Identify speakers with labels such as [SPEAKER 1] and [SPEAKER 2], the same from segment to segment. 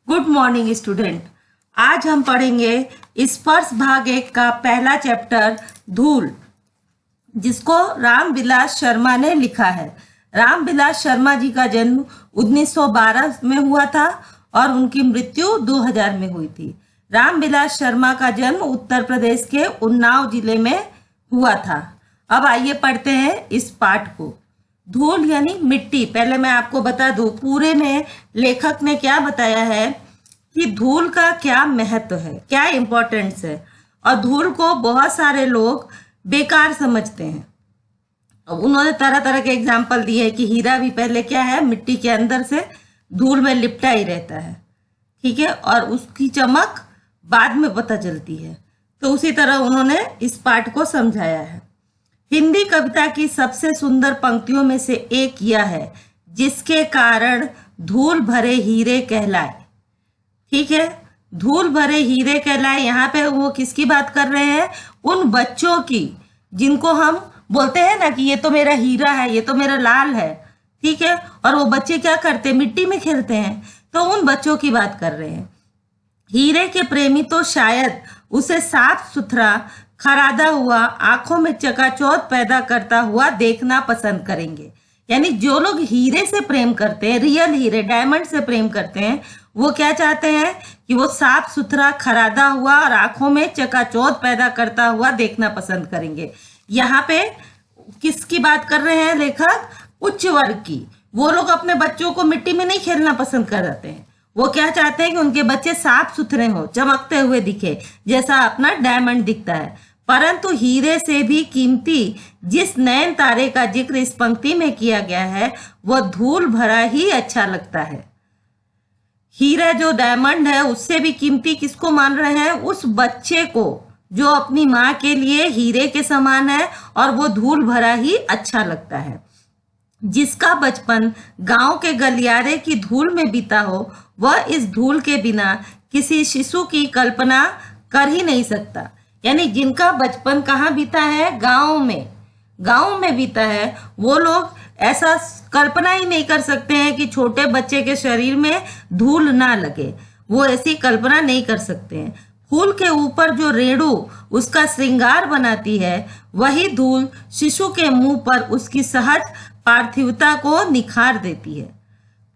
[SPEAKER 1] Good morning student. आज हम पढ़ेंगे स्पर्श भाग 1 का पहला चैप्टर धूल, जिसको रामविलास शर्मा ने लिखा है। रामविलास शर्मा जी का जन्म 1912 में हुआ था और उनकी मृत्यु 2000 में हुई थी। रामविलास शर्मा का जन्म उत्तर प्रदेश के उन्नाव जिले में हुआ था। अब आइए पढ़ते हैं इस पाठ को। धूल यानी मिट्टी। पहले मैं आपको बता दूं पूरे में लेखक ने क्या बताया है कि धूल का क्या महत्व है, क्या इम्पोर्टेंस है, और धूल को बहुत सारे लोग बेकार समझते हैं। उन्होंने तरह तरह के एग्जाम्पल दिए कि हीरा भी पहले क्या है, मिट्टी के अंदर से धूल में लिपटा ही रहता है, ठीक है, और उसकी चमक बाद में पता चलती है। तो उसी तरह उन्होंने इस पाठ को समझाया है। हिंदी कविता की सबसे सुंदर पंक्तियों में से एक यह है, जिसके कारण धूल भरे हीरे कहलाए। ठीक है, धूल भरे हीरे कहलाए। यहाँ पे वो किसकी बात कर रहे हैं? उन बच्चों की जिनको हम बोलते हैं ना कि ये तो मेरा हीरा है, ये तो मेरा लाल है, ठीक है, और वो बच्चे क्या करते हैं? मिट्टी में खेलते हैं। तो उन बच्चों की बात कर रहे हैं। हीरे के प्रेमी तो शायद उसे साफ सुथरा खरादा हुआ, आंखों में चकाचौंध पैदा करता हुआ देखना पसंद करेंगे। यानी जो लोग हीरे से प्रेम करते हैं, रियल हीरे, डायमंड से प्रेम करते हैं, वो क्या चाहते हैं कि वो साफ सुथरा खरादा हुआ और आंखों में चकाचौंध पैदा करता हुआ देखना पसंद करेंगे। यहाँ पे किसकी बात कर रहे हैं लेखक? उच्च वर्ग की। वो लोग अपने बच्चों को मिट्टी में नहीं खेलना पसंद करते हैं। वो क्या चाहते हैं कि उनके बच्चे साफ सुथरे हो, चमकते हुए दिखे, जैसा अपना डायमंड दिखता है। परंतु हीरे से भी कीमती जिस नयन तारे का जिक्र इस पंक्ति में किया गया है, वह धूल भरा ही अच्छा लगता है। हीरा जो डायमंड है, उससे भी कीमती किसको मान रहे हैं? उस बच्चे को जो अपनी माँ के लिए हीरे के समान है और वो धूल भरा ही अच्छा लगता है। जिसका बचपन गांव के गलियारे की धूल में बीता हो, वह इस धूल के बिना किसी शिशु की कल्पना कर ही नहीं सकता। यानी जिनका बचपन कहाँ बीता है? गांव में बीता है, वो लोग ऐसा कल्पना ही नहीं कर सकते हैं कि छोटे बच्चे के शरीर में धूल ना लगे। वो ऐसी कल्पना नहीं कर सकते हैं। फूल के ऊपर जो रेणु उसका श्रृंगार बनाती है, वही धूल शिशु के मुंह पर उसकी सहज पार्थिवता को निखार देती है।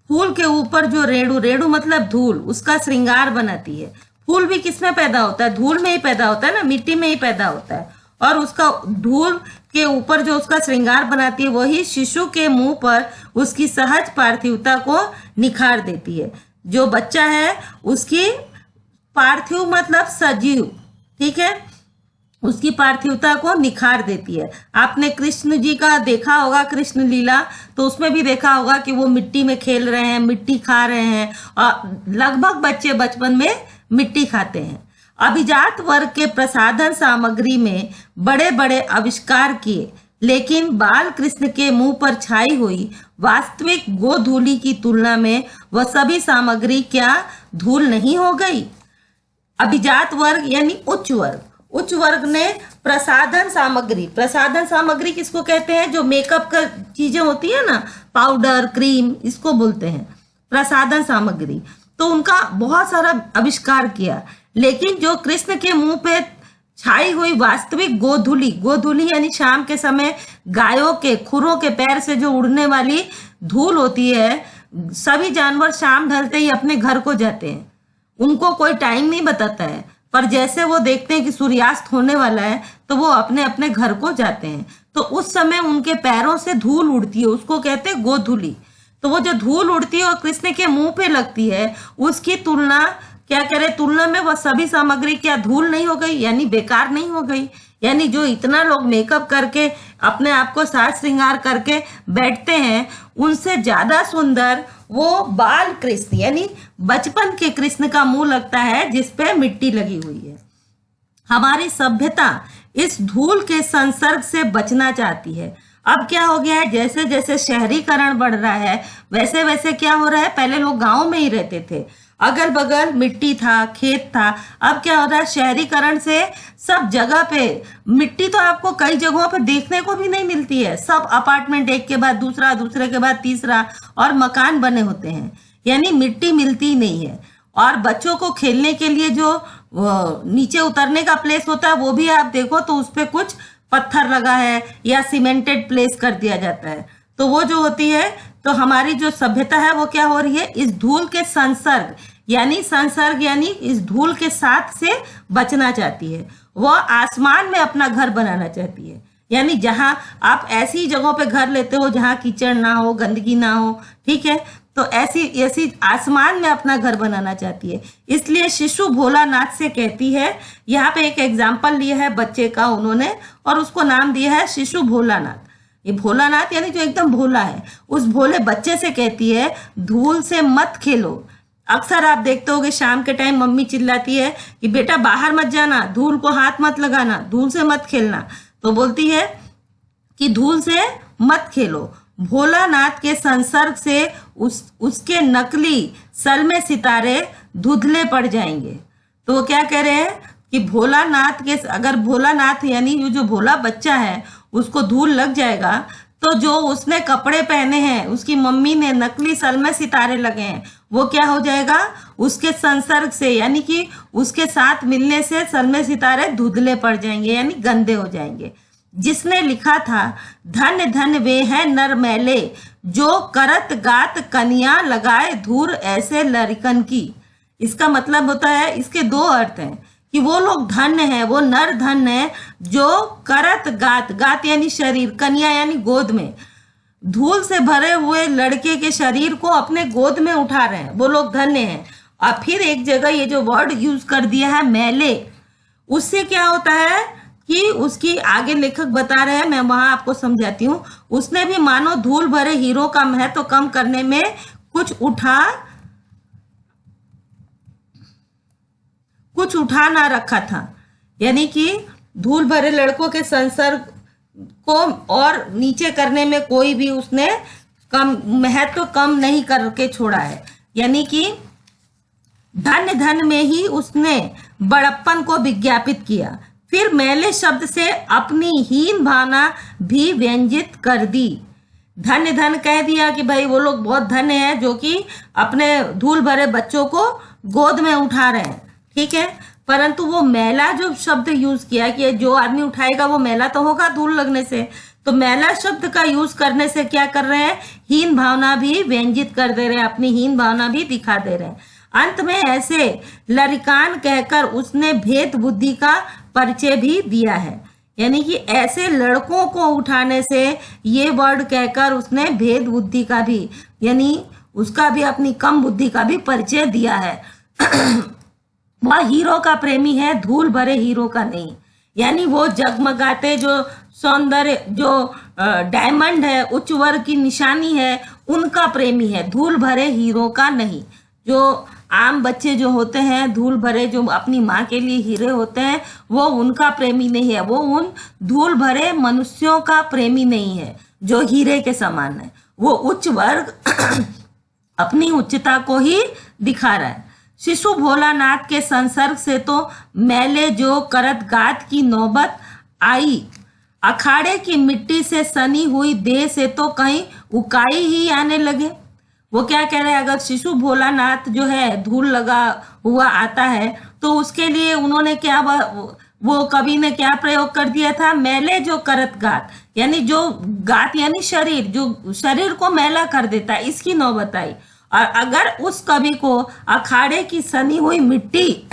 [SPEAKER 1] फूल के ऊपर जो रेणु मतलब धूल, उसका श्रृंगार बनाती है। फूल भी किसमें पैदा होता है? धूल में ही पैदा होता है ना, मिट्टी में ही पैदा होता है। और उसका धूल के ऊपर जो उसका श्रृंगार बनाती है, वही शिशु के मुंह पर उसकी सहज पार्थिवता को निखार देती है। जो बच्चा है उसकी पार्थिव मतलब सजीव, ठीक है, उसकी पार्थिवता को निखार देती है। आपने कृष्ण जी का देखा होगा, कृष्ण लीला, तो उसमें भी देखा होगा कि वो मिट्टी में खेल रहे हैं, मिट्टी खा रहे हैं, और लगभग बच्चे बचपन में मिट्टी खाते हैं। अभिजात वर्ग के प्रसाधन सामग्री में बड़े बड़े आविष्कार किए, लेकिन बाल कृष्ण के मुंह पर छाई हुई वास्तविक गोधूली की तुलना में वह सभी सामग्री क्या धूल नहीं हो गई? अभिजात वर्ग यानी उच्च वर्ग ने प्रसाधन सामग्री किसको कहते हैं? जो मेकअप का चीजें होती है ना, पाउडर, क्रीम, इसको बोलते हैं प्रसाधन सामग्री। तो उनका बहुत सारा आविष्कार किया, लेकिन जो कृष्ण के मुंह पे छाई हुई वास्तविक गोधूली यानी शाम के समय गायों के खुरों के पैर से जो उड़ने वाली धूल होती है, सभी जानवर शाम ढलते ही अपने घर को जाते हैं। उनको कोई टाइम नहीं बताता है, पर जैसे वो देखते हैं कि सूर्यास्त होने वाला है, तो वो अपने अपने घर को जाते हैं। तो उस समय उनके पैरों से धूल उड़ती है, उसको कहते हैं गोधूली। तो वो जो धूल उड़ती है और कृष्ण के मुंह पे लगती है, उसकी तुलना क्या करें? तुलना में वह सभी सामग्री क्या धूल नहीं हो गई? यानी बेकार नहीं हो गई। यानी जो इतना लोग मेकअप करके अपने आप को साज श्रृंगार करके बैठते हैं, उनसे ज्यादा सुंदर वो बाल कृष्ण यानी बचपन के कृष्ण का मुंह लगता है, जिसपे मिट्टी लगी हुई है। हमारी सभ्यता इस धूल के संसर्ग से बचना चाहती है। अब क्या हो गया है? जैसे जैसे शहरीकरण बढ़ रहा है, वैसे वैसे क्या हो रहा है? पहले लोग गांव में ही रहते थे, अगल बगल मिट्टी था, खेत था। अब क्या हो रहा है? शहरीकरण से सब जगह पे मिट्टी तो आपको कई जगहों पे देखने को भी नहीं मिलती है। सब अपार्टमेंट एक के बाद दूसरा, दूसरे के बाद तीसरा, और मकान बने होते हैं, यानी मिट्टी मिलती नहीं है। और बच्चों को खेलने के लिए जो नीचे उतरने का प्लेस होता है वो भी आप देखो तो उस पर कुछ पत्थर लगा है या सीमेंटेड प्लेस कर दिया जाता है। तो वो जो होती है, तो हमारी जो सभ्यता है वो क्या हो रही है, इस धूल के संसर्ग यानी इस धूल के साथ से बचना चाहती है। वो आसमान में अपना घर बनाना चाहती है, यानी जहां आप ऐसी जगहों पे घर लेते हो जहां कीचड़ ना हो, गंदगी ना हो, ठीक है, तो ऐसी आसमान में अपना घर बनाना चाहती है। इसलिए शिशु भोलानाथ से कहती है, यहाँ पे एक एग्जाम्पल लिया है बच्चे का उन्होंने और उसको नाम दिया है शिशु भोलानाथ। ये भोलानाथ यानी जो एकदम भोला है, उस भोले बच्चे से कहती है धूल से मत खेलो। अक्सर आप देखते होगे शाम के टाइम मम्मी चिल्लाती है कि बेटा बाहर मत जाना, धूल को हाथ मत लगाना, धूल से मत खेलना। तो बोलती है कि धूल से मत खेलो। भोलानाथ के संसर्ग से उसके नकली सलमे सितारे धुंधले पड़ जाएंगे। तो वो क्या कह रहे हैं कि भोलानाथ के, अगर भोलानाथ यानी जो भोला बच्चा है उसको धूल लग जाएगा तो जो उसने कपड़े पहने हैं, उसकी मम्मी ने नकली सलमे सितारे लगे हैं, वो क्या हो जाएगा, उसके संसर्ग से यानी कि उसके साथ मिलने से सलमे सितारे धुंधले पड़ जाएंगे यानी गंदे हो जाएंगे। जिसने लिखा था धन्य धन्य वे हैं नर मैले, जो करत गात कनिया लगाए धूर ऐसे लड़कन की। इसका मतलब होता है, इसके दो अर्थ हैं कि वो लोग धन्य है, वो नर धन्य है जो करत गात यानी शरीर, कन्या यानी गोद में, धूल से भरे हुए लड़के के शरीर को अपने गोद में उठा रहे हैं, वो लोग धन्य हैं। और फिर एक जगह ये जो वर्ड यूज कर दिया है मैले, उससे क्या होता है कि उसकी आगे लेखक बता रहे हैं, मैं वहां आपको समझाती हूँ। उसने भी मानो धूल भरे हीरो का महत्व कम करने में कुछ उठा ना रखा था, यानी कि धूल भरे लड़कों के संसर्ग को और नीचे करने में कोई भी उसने महत्व कम नहीं करके छोड़ा है। यानी कि धन्य धन्य में ही उसने बड़प्पन को विज्ञापित किया। फिर मैले शब्द से अपनी हीन भावना भी व्यंजित कर दी। धन्य धन्य कह दिया कि भाई वो लोग बहुत धन्य हैं जो कि अपने धूल भरे बच्चों को गोद में उठा रहे हैं, ठीक है। परंतु वो मैला जो शब्द यूज किया कि जो आदमी उठाएगा वो मैला तो होगा धूल लगने से, तो मैला शब्द का यूज करने से क्या कर रहे हैं, हीन भावना भी व्यंजित कर दे रहे हैं, अपनी हीन भावना भी दिखा दे रहे हैं। अंत में ऐसे लरिकान कहकर उसने भेद बुद्धि का परिचय भी दिया है, यानी कि ऐसे लड़कों को उठाने से ये वर्ड कहकर उसने भेद बुद्धि का भी, यानी उसका भी, अपनी कम बुद्धि का भी परिचय दिया है। वह हीरो का प्रेमी है, धूल भरे हीरो का नहीं, यानी वो जगमगाते जो सौंदर्य, जो डायमंड है, उच्च वर्ग की निशानी है, उनका प्रेमी है, धूल भरे हीरो का नहीं। जो आम बच्चे जो होते हैं, धूल भरे जो अपनी माँ के लिए हीरे होते हैं, वो उनका प्रेमी नहीं है, वो उन धूल भरे मनुष्यों का प्रेमी नहीं है जो हीरे के समान है। वो उच्च वर्ग अपनी उच्चता को ही दिखा रहा है। शिशु भोलानाथ के संसर्ग से तो मैले जो करत गात की नौबत आई, अखाड़े की मिट्टी से सनी हुई देह से तो कहीं उकाई ही आने लगे। वो क्या कह रहे हैं, अगर शिशु भोलानाथ जो है धूल लगा हुआ आता है तो उसके लिए उन्होंने क्या, वो कवि ने क्या प्रयोग कर दिया था, मैले जो करत गात, यानी जो गात यानी शरीर, जो शरीर को मैला कर देता है, इसकी नौबत आई। और अगर उस कवि को अखाड़े की सनी हुई मिट्टी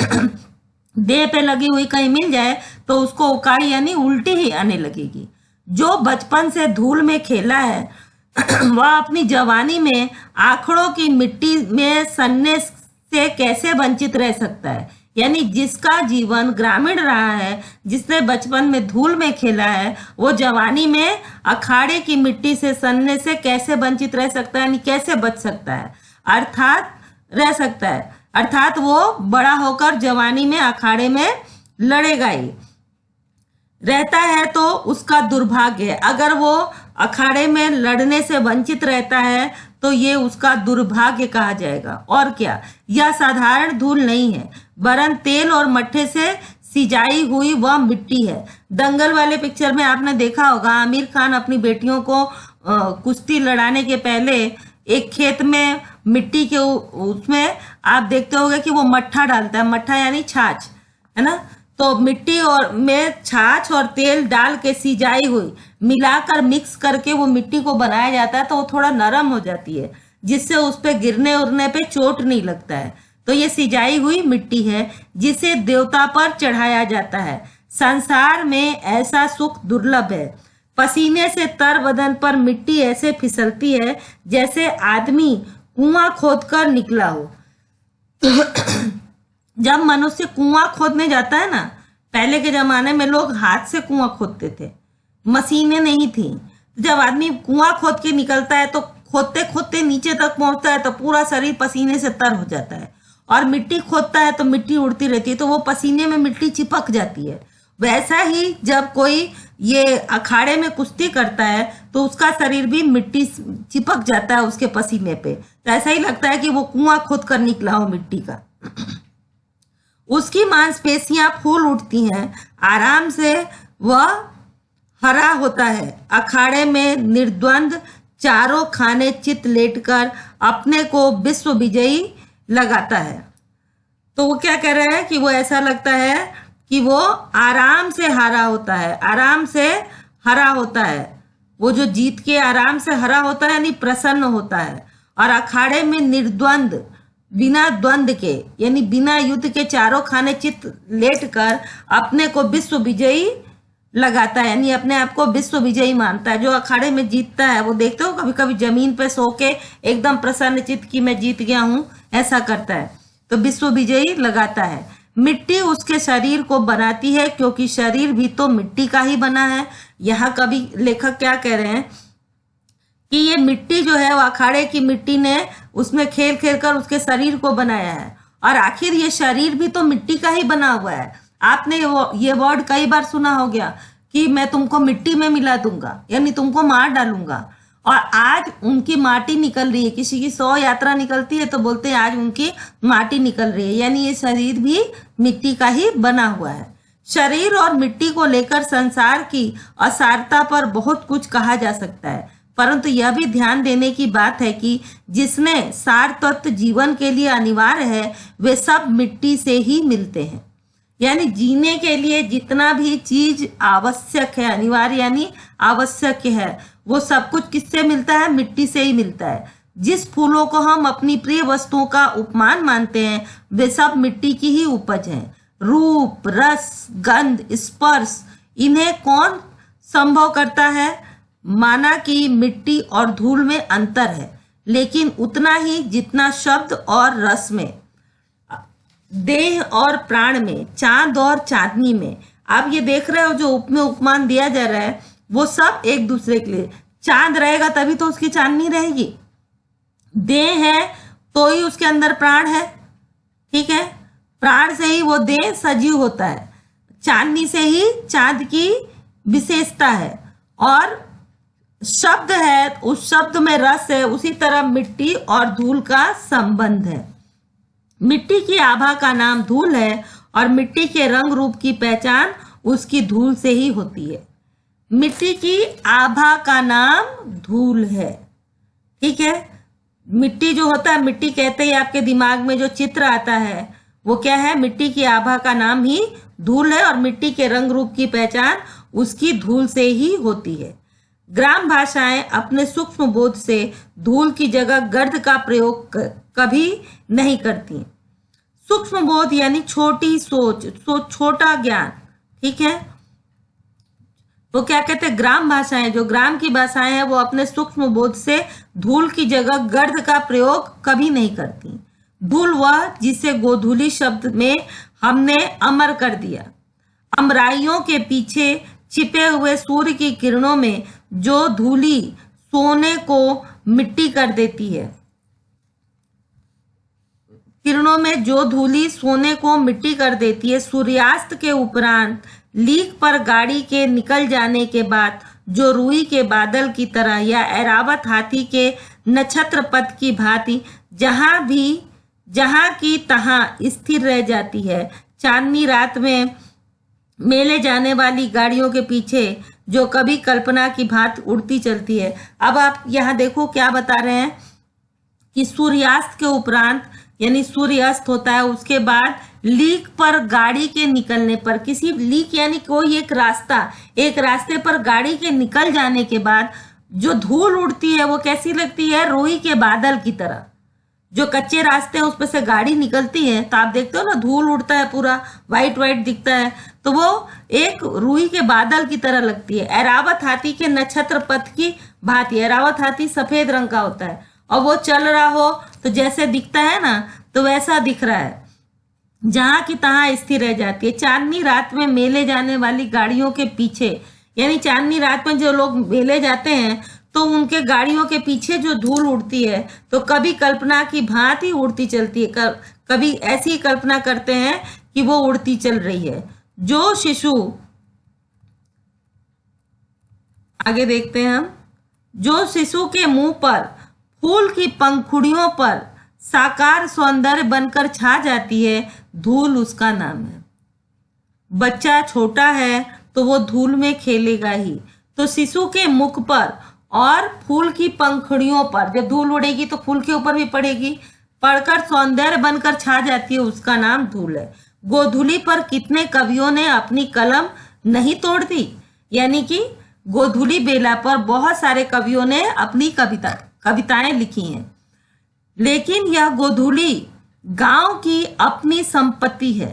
[SPEAKER 1] देह पे लगी हुई कहीं मिल जाए तो उसको उकाई यानी उल्टी ही आने लगेगी। जो बचपन से धूल में खेला है वह अपनी जवानी में आंकड़ों की मिट्टी में सनने से कैसे वंचित रह सकता है, यानी जिसका जीवन ग्रामीण रहा है, जिसने बचपन में धूल में खेला है, वो जवानी में अखाड़े की मिट्टी से सनने से कैसे वंचित रह सकता है, यानी कैसे बच सकता है, अर्थात रह सकता है, अर्थात वो बड़ा होकर जवानी में अखाड़े में लड़ेगा ही। रहता है तो उसका दुर्भाग्य है, अगर वो अखाड़े में लड़ने से वंचित रहता है तो ये उसका दुर्भाग्य कहा जाएगा। और क्या, यह साधारण धूल नहीं है, वरन तेल और मट्ठे से सिंचाई हुई वह मिट्टी है। दंगल वाले पिक्चर में आपने देखा होगा, आमिर खान अपनी बेटियों को कुश्ती लड़ाने के पहले एक खेत में मिट्टी के उसमें आप देखते होंगे कि वो मट्ठा डालता है, मट्ठा यानी छाछ, है ना। तो मिट्टी और में छाछ और तेल डाल के सिंचाई हुई मिलाकर मिक्स करके वो मिट्टी को बनाया जाता है, तो वो थोड़ा नरम हो जाती है, जिससे उस पे गिरने उड़ने पे चोट नहीं लगता है। तो ये सिंचाई हुई मिट्टी है जिसे देवता पर चढ़ाया जाता है। संसार में ऐसा सुख दुर्लभ है। पसीने से तर बदन पर मिट्टी ऐसे फिसलती है जैसे आदमी कुआं खोदकर निकला हो। जब मनुष्य कुआं खोदने जाता है ना, पहले के जमाने में लोग हाथ से कुआं खोदते थे, मशीनें नहीं थी। जब आदमी कुआं खोद के निकलता है तो खोदते खोदते नीचे तक पहुंचता है तो पूरा शरीर पसीने से तर हो जाता है, और मिट्टी खोदता है तो मिट्टी उड़ती रहती है, तो वो पसीने में मिट्टी चिपक जाती है। वैसा ही जब कोई ये अखाड़े में कुश्ती करता है तो उसका शरीर भी मिट्टी चिपक जाता है उसके पसीने पे, तो ऐसा ही लगता है कि वो कुआं खोद कर निकला हो मिट्टी का। उसकी मांसपेशियां फूल उठती हैं, आराम से वह हरा होता है। अखाड़े में निर्द्वंद चारों खाने चित लेटकर अपने को विश्व विजयी लगाता है। तो वो क्या कह रहा है कि वो ऐसा लगता है कि वो आराम से हरा होता है, आराम से हरा होता है। वो जो जीत के आराम से हरा होता है यानी प्रसन्न होता है। और अखाड़े में निर्द्वंद, बिना द्वंद के यानी बिना युद्ध के चारों खाने चित लेटकर अपने को विश्व विजयी लगाता है, यानी अपने आप को विश्व विजयी मानता है। जो अखाड़े में जीतता है वो देखते हो कभी कभी जमीन पे सो के एकदम प्रसन्न चित्त की मैं जीत गया हूं, ऐसा करता है, तो विश्व विजयी लगाता है। मिट्टी उसके शरीर को बनाती है क्योंकि शरीर भी तो मिट्टी का ही बना है। यहाँ कभी लेखक क्या कह रहे हैं कि ये मिट्टी जो है वो अखाड़े की मिट्टी ने उसमें खेल खेल कर उसके शरीर को बनाया है, और आखिर ये शरीर भी तो मिट्टी का ही बना हुआ है। आपने ये वर्ड कई बार सुना हो गया कि मैं तुमको मिट्टी में मिला दूंगा, यानी तुमको मार डालूंगा। और आज उनकी माटी निकल रही है, किसी की 100 यात्रा निकलती है तो बोलते हैं आज उनकी माटी निकल रही है, यानी ये शरीर भी मिट्टी का ही बना हुआ है। शरीर और मिट्टी को लेकर संसार की असारता पर बहुत कुछ कहा जा सकता है, परंतु यह भी ध्यान देने की बात है कि जिसने सार तत्व जीवन के लिए अनिवार्य है वे सब मिट्टी से ही मिलते हैं। यानी जीने के लिए जितना भी चीज आवश्यक है, अनिवार्य यानी आवश्यक है, वो सब कुछ किससे मिलता है? मिट्टी से ही मिलता है। जिस फूलों को हम अपनी प्रिय वस्तुओं का उपमान मानते हैं वे सब मिट्टी की ही उपज हैं। रूप, रस, गंध, स्पर्श, इन्हें कौन संभव करता है? माना कि मिट्टी और धूल में अंतर है, लेकिन उतना ही जितना शब्द और रस में, देह और प्राण में, चांद और चांदनी में। आप ये देख रहे हो जो उपमान दिया जा रहा है वो सब एक दूसरे के लिए। चांद रहेगा तभी तो उसकी चांदनी रहेगी, देह है तो ही उसके अंदर प्राण है, ठीक है, प्राण से ही वो देह सजीव होता है, चांदनी से ही चांद की विशेषता है, और शब्द है उस शब्द में रस है। उसी तरह मिट्टी और धूल का संबंध है। मिट्टी की आभा का नाम धूल है और मिट्टी के रंग रूप की पहचान उसकी धूल से ही होती है। मिट्टी की आभा का नाम धूल है, ठीक है। मिट्टी जो होता है, मिट्टी कहते ही आपके दिमाग में जो चित्र आता है वो क्या है? मिट्टी की आभा का नाम ही धूल है और मिट्टी के रंग रूप की पहचान उसकी धूल से ही होती है। ग्राम भाषाएं अपने सूक्ष्म बोध से धूल की जगह गर्द का प्रयोग कभी नहीं करती। सूक्ष्म बोध यानी छोटी सोच, छोटा ज्ञान, ठीक है। वो क्या कहते हैं? ग्राम भाषाएं, जो ग्राम की भाषाएं हैं वो अपने सूक्ष्म बोध से धूल की जगह गर्द का प्रयोग कभी नहीं करती। धूल वह जिसे गोधूली शब्द में हमने अमर कर दिया। अमराइयों के पीछे छिपे हुए सूर्य की किरणों में जो धूली सोने को मिट्टी कर देती है, किरणों में जो धूली सोने को मिट्टी कर देती है, सूर्यास्त के उपरांत लीक पर गाड़ी के निकल जाने के बाद जो रुई के बादल की तरह या ऐरावत हाथी के नक्षत्र पथ की भांति जहां की तहां स्थिर रह जाती है। चांदनी रात में मेले जाने वाली गाड़ियों के पीछे जो कभी कल्पना की भांति उड़ती चलती है। अब आप यहाँ देखो क्या बता रहे हैं कि सूर्यास्त के उपरांत यानी सूर्यास्त होता है, उसके बाद लीक पर गाड़ी के निकलने पर, किसी लीक यानी कोई एक रास्ते पर गाड़ी के निकल जाने के बाद जो धूल उड़ती है वो कैसी लगती है, रुई के बादल की तरह। जो कच्चे रास्ते हैं उस पर से गाड़ी निकलती है तो आप देखते हो ना, धूल उड़ता है, पूरा वाइट वाइट दिखता है, तो वो एक रुई के बादल की तरह लगती है। ऐरावत हाथी के नक्षत्र पथ की भांति, ऐरावत हाथी सफेद रंग का होता है और वो चल रहा हो तो जैसे दिखता है ना, तो वैसा दिख रहा है, जहां की तहां स्थिर रह जाती है। चांदनी रात में मेले जाने वाली गाड़ियों के पीछे, यानी चांदनी रात में जो लोग मेले जाते हैं तो उनके गाड़ियों के पीछे जो धूल उड़ती है तो कभी कल्पना की भांति उड़ती चलती है, कभी ऐसी कल्पना करते हैं कि वो उड़ती चल रही है। जो शिशु, आगे देखते हैं हम, जो शिशु के मुंह पर फूल की पंखुड़ियों पर साकार सौंदर्य बनकर छा जाती है, धूल उसका नाम है। बच्चा छोटा है तो वो धूल में खेलेगा ही, तो शिशु के मुख पर और फूल की पंखुड़ियों पर जब धूल उड़ेगी तो फूल के ऊपर भी पड़ेगी, पड़कर सौंदर्य बनकर छा जाती है, उसका नाम धूल है। गोधूली पर कितने कवियों ने अपनी कलम नहीं तोड़ दी, यानी कि गोधूली बेला पर बहुत सारे कवियों ने अपनी कविताएं लिखी हैं, लेकिन यह गोधूली गांव की अपनी संपत्ति है।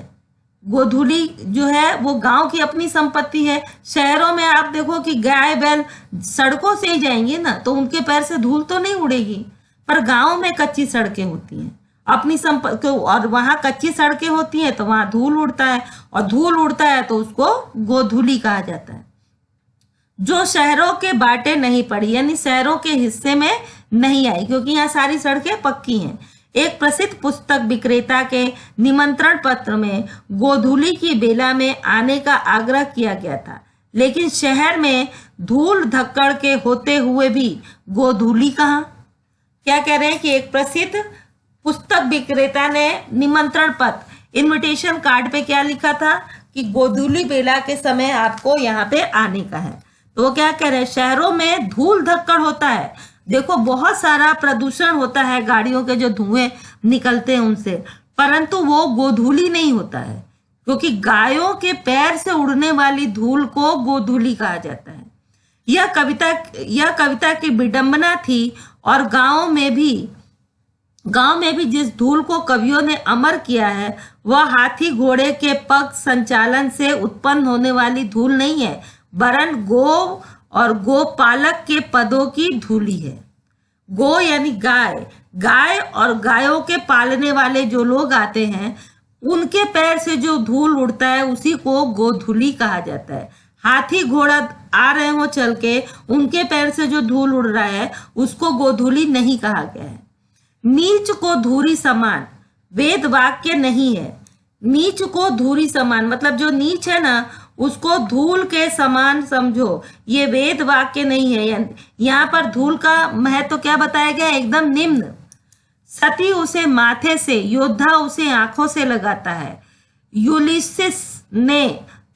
[SPEAKER 1] गोधूली जो है वो गांव की अपनी संपत्ति है। शहरों में आप देखो कि गाय बैल सड़कों से ही जाएंगे ना, तो उनके पैर से धूल तो नहीं उड़ेगी, पर गांव में कच्ची सड़कें होती हैं अपनी संपत्ति, और वहां कच्ची सड़कें होती हैं तो वहां धूल उड़ता है, और धूल उड़ता है तो उसको गोधूली कहा जाता है। जो शहरों के बाटे नहीं पड़ी, यानी शहरों के हिस्से में नहीं आई, क्योंकि यहाँ सारी सड़कें पक्की हैं। एक प्रसिद्ध पुस्तक विक्रेता के निमंत्रण पत्र में गोधूली की बेला में आने का आग्रह किया गया था, लेकिन शहर में धूल धक्कड़ के होते हुए भी गोधूली कहाँ। क्या कह रहे हैं कि एक प्रसिद्ध पुस्तक विक्रेता ने निमंत्रण पत्र, इनविटेशन कार्ड पे क्या लिखा था कि गोधूली बेला के समय आपको यहाँ पे आने का है। तो वो क्या कह रहे हैं, शहरों में धूल धक्कड़ होता है, देखो बहुत सारा प्रदूषण होता है, गाड़ियों के जो धुएं निकलते हैं उनसे, परंतु वो गोधूली नहीं होता है, क्योंकि गायों के पैर से उड़ने वाली धूल को गोधूली कहा जाता है। यह कविता की विडंबना थी, और गांव में भी जिस धूल को कवियों ने अमर किया है वह हाथी घोड़े के पग संचालन से उत्पन्न होने वाली धूल नहीं है, वरन गो और गोपालक के पदों की धूली है। गो यानी गाय और गायों के पालने वाले जो लोग आते हैं उनके पैर से जो धूल उड़ता है उसी को गोधूली कहा जाता है। हाथी घोड़ा आ रहे हो चल के, उनके पैर से जो धूल उड़ रहा है उसको गोधूली नहीं कहा गया है। नीच को धूरी समान वेद वाक्य नहीं है। नीच को धूरी समान मतलब जो नीच है ना उसको धूल के समान समझो, ये वेद वाक्य नहीं है। यहाँ पर धूल का महत्व क्या बताया गया, एकदम निम्न। सती उसे माथे से, योद्धा उसे आंखों से लगाता है। यूलिसिस ने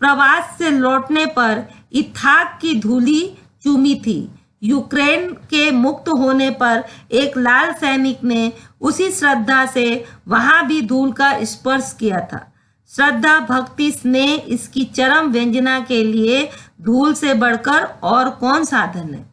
[SPEAKER 1] प्रवास से लौटने पर इथाक की धूली चूमी थी। यूक्रेन के मुक्त होने पर एक लाल सैनिक ने उसी श्रद्धा से वहां भी धूल का स्पर्श किया था। श्रद्धा, भक्ति, स्नेह इसकी चरम व्यंजना के लिए धूल से बढ़कर और कौन साधन है।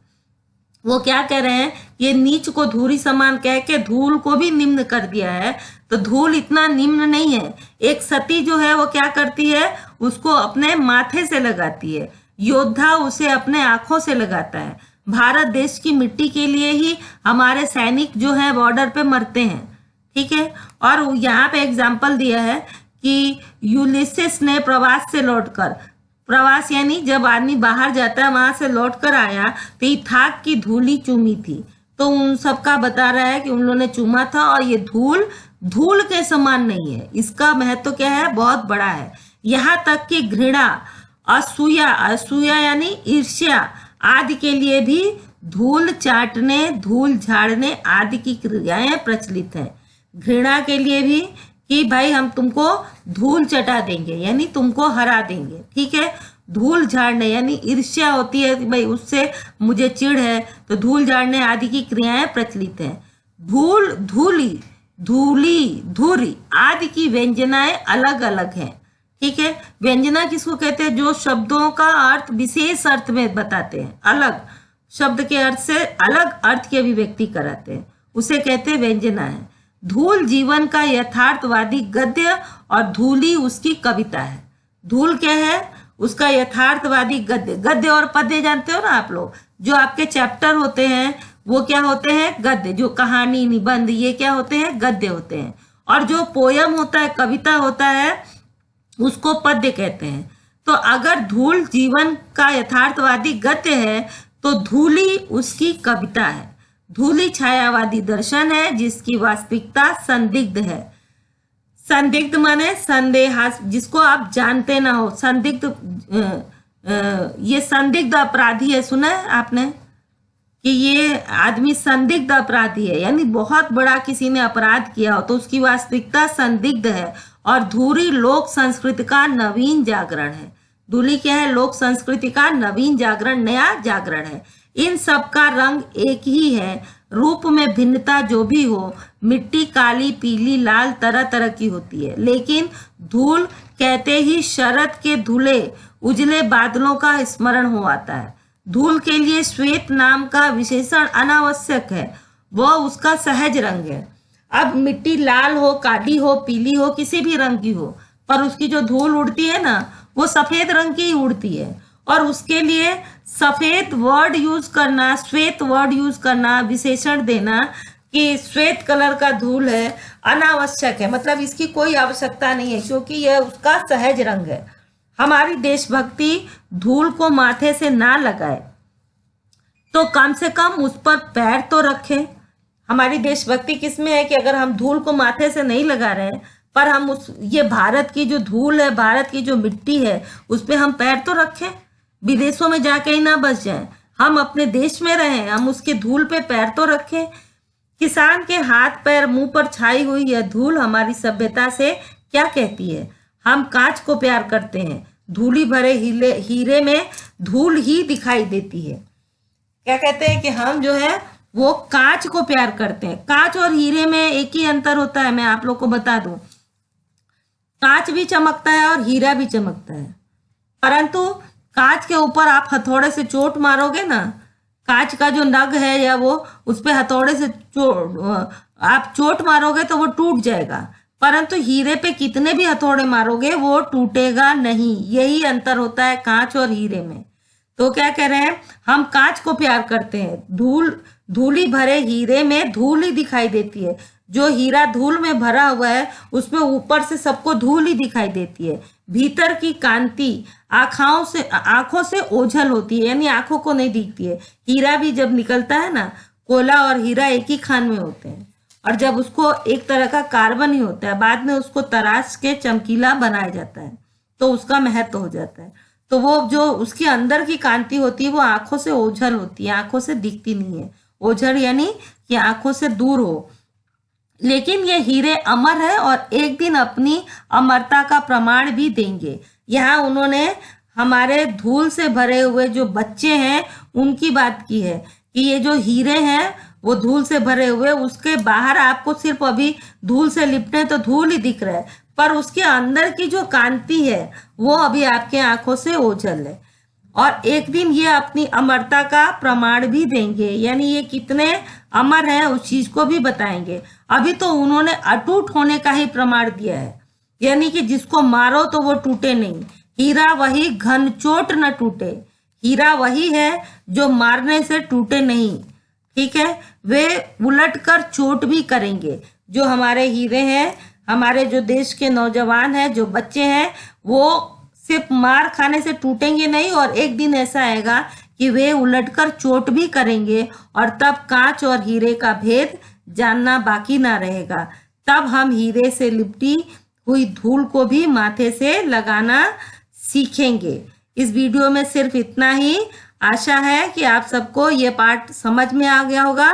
[SPEAKER 1] वो क्या कह रहे हैं, ये नीच को धूरी समान कह के धूल को भी निम्न कर दिया है, तो धूल इतना निम्न नहीं है। एक सती जो है वो क्या करती है, उसको अपने माथे से लगाती है। योद्धा उसे अपने आंखों से लगाता है। भारत देश की मिट्टी के लिए ही हमारे सैनिक जो है बॉर्डर पे मरते हैं, ठीक है। और यहाँ पे एग्जाम्पल दिया है कि यूलिसिस ने प्रवास से लौटकर, प्रवास यानी जब आदमी बाहर जाता है वहां से लौटकर आया तो इथाक की धूली चूमी थी। तो उन सबका बता रहा है कि उन लोगों ने चूमा था, और ये धूल के समान नहीं है। इसका महत्व क्या है, बहुत बड़ा है। यहाँ तक कि घृणा, असूया यानी ईर्ष्या आदि के लिए भी धूल चाटने, धूल झाड़ने आदि की क्रियाएं प्रचलित हैं। घृणा के लिए भी कि भाई हम तुमको धूल चटा देंगे, यानी तुमको हरा देंगे, ठीक है। धूल झाड़ने यानी ईर्ष्या होती है कि भाई उससे मुझे चिढ़ है, तो धूल झाड़ने आदि की क्रियाएं प्रचलित हैं। धूली धूली, धुरी आदि की व्यंजनाएं अलग अलग हैं। ठीक है, व्यंजना किसको कहते हैं? जो शब्दों का अर्थ विशेष अर्थ में बताते हैं, अलग शब्द के अर्थ से अलग अर्थ की अभिव्यक्ति कराते हैं, उसे कहते हैं व्यंजना है। धूल जीवन का यथार्थवादी गद्य और धूली उसकी कविता है। धूल क्या है? उसका यथार्थवादी गद्य। गद्य और पद्य जानते हो ना आप लोग, जो आपके चैप्टर होते हैं वो क्या होते हैं? गद्य। जो कहानी, निबंध, ये क्या होते हैं? गद्य होते हैं। और जो पोयम होता है, कविता होता है, उसको पद्य कहते हैं। तो अगर धूल जीवन का यथार्थवादी गद्य है तो धूली उसकी कविता है। धूली छायावादी दर्शन है जिसकी वास्तविकता संदिग्ध है। संदिग्ध माने संदेहास, जिसको आप जानते ना हो। संदिग्ध, ये संदिग्ध अपराधी है, सुना है आपने कि ये आदमी संदिग्ध अपराधी है, यानी बहुत बड़ा किसी ने अपराध किया हो तो उसकी वास्तविकता संदिग्ध है। और धूली लोक संस्कृति का नवीन जागरण है। धूली क्या है? लोक संस्कृति का नवीन जागरण, नया जागरण है। इन सब का रंग एक ही है, रूप में भिन्नता जो भी हो, मिट्टी काली, पीली, लाल तरह तरह की होती है, लेकिन धूल कहते ही शरद के धुले उजले बादलों का स्मरण हो आता है। धूल के लिए श्वेत नाम का विशेषण अनावश्यक है, वह उसका सहज रंग है। अब मिट्टी लाल हो, काली हो, पीली हो, किसी भी रंग की हो, पर उसकी जो धूल उड़ती है ना, वो सफेद रंग की ही उड़ती है। और उसके लिए सफेद वर्ड यूज करना, श्वेत वर्ड यूज करना, विशेषण देना कि श्वेत कलर का धूल है, अनावश्यक है। मतलब इसकी कोई आवश्यकता नहीं है, क्योंकि यह उसका सहज रंग है। हमारी देशभक्ति धूल को माथे से ना लगाए तो कम से कम उस पर पैर तो रखे। हमारी देशभक्ति किसमें है कि अगर हम धूल को माथे से नहीं लगा रहे हैं, पर हम ये भारत की जो धूल है, भारत की जो मिट्टी है, उस पर हम पैर तो रखें। विदेशों में जाके ही ना बस जाएं, हम अपने देश में रहें, हम उसके धूल पे पैर तो रखें। किसान के हाथ पैर मुंह पर छाई हुई यह धूल हमारी सभ्यता से क्या कहती है? हम कांच को प्यार करते हैं, धूली भरे हीरे में धूल ही दिखाई देती है। क्या कहते हैं कि हम जो है वो कांच को प्यार करते हैं। कांच और हीरे में एक ही अंतर होता है, मैं आप लोग को बता दूं। कांच भी चमकता है और हीरा भी चमकता है, परंतु कांच के ऊपर आप हथौड़े से चोट मारोगे ना, कांच का जो नग है या वो उस पे हथौड़े से आप चोट मारोगे तो वो टूट जाएगा, परंतु हीरे पे कितने भी हथौड़े मारोगे वो टूटेगा नहीं। यही अंतर होता है कांच और हीरे में। तो क्या कह रहे हैं? हम कांच को प्यार करते हैं। धूली भरे हीरे में धूल ही दिखाई देती है। जो हीरा धूल में भरा हुआ है उसमें ऊपर से सबको धूल ही दिखाई देती है। भीतर की कांति आंखों से ओझल होती है, यानी आंखों को नहीं दिखती है। हीरा भी जब निकलता है ना, कोयला और हीरा एक ही खान में होते हैं, और जब उसको एक तरह का कार्बन ही होता है, बाद में उसको तराश के चमकीला बनाया जाता है तो उसका महत्व हो जाता है। तो वो जो उसके अंदर की कांति होती है वो आंखों से ओझल होती है, आंखों से दिखती नहीं है। ओझल यानी कि आंखों से दूर हो। लेकिन ये हीरे अमर है और एक दिन अपनी अमरता का प्रमाण भी देंगे। यहाँ उन्होंने हमारे धूल से भरे हुए जो बच्चे हैं उनकी बात की है कि ये जो हीरे हैं वो धूल से भरे हुए, उसके बाहर आपको सिर्फ अभी धूल से लिपटे तो धूल ही दिख रहा है, पर उसके अंदर की जो कांति है वो अभी आपके आंखों से ओझल है। और एक दिन ये अपनी अमरता का प्रमाण भी देंगे, यानी ये कितने अमर हैं उस चीज को भी बताएंगे। अभी तो उन्होंने अटूट होने का ही प्रमाण दिया है, यानी कि जिसको मारो तो वो टूटे नहीं। हीरा वही घन चोट न टूटे, हीरा वही है जो मारने से टूटे नहीं। ठीक है, वे उलट कर चोट भी करेंगे। जो हमारे हीरे हैं, हमारे जो देश के नौजवान हैं, जो बच्चे हैं, वो सिर्फ मार खाने से टूटेंगे नहीं, और एक दिन ऐसा आएगा कि वे उलटकर चोट भी करेंगे, और तब कांच और हीरे का भेद जानना बाकी ना रहेगा। तब हम हीरे से लिपटी हुई धूल को भी माथे से लगाना सीखेंगे। इस वीडियो में सिर्फ इतना ही। आशा है कि आप सबको ये पार्ट समझ में आ गया होगा।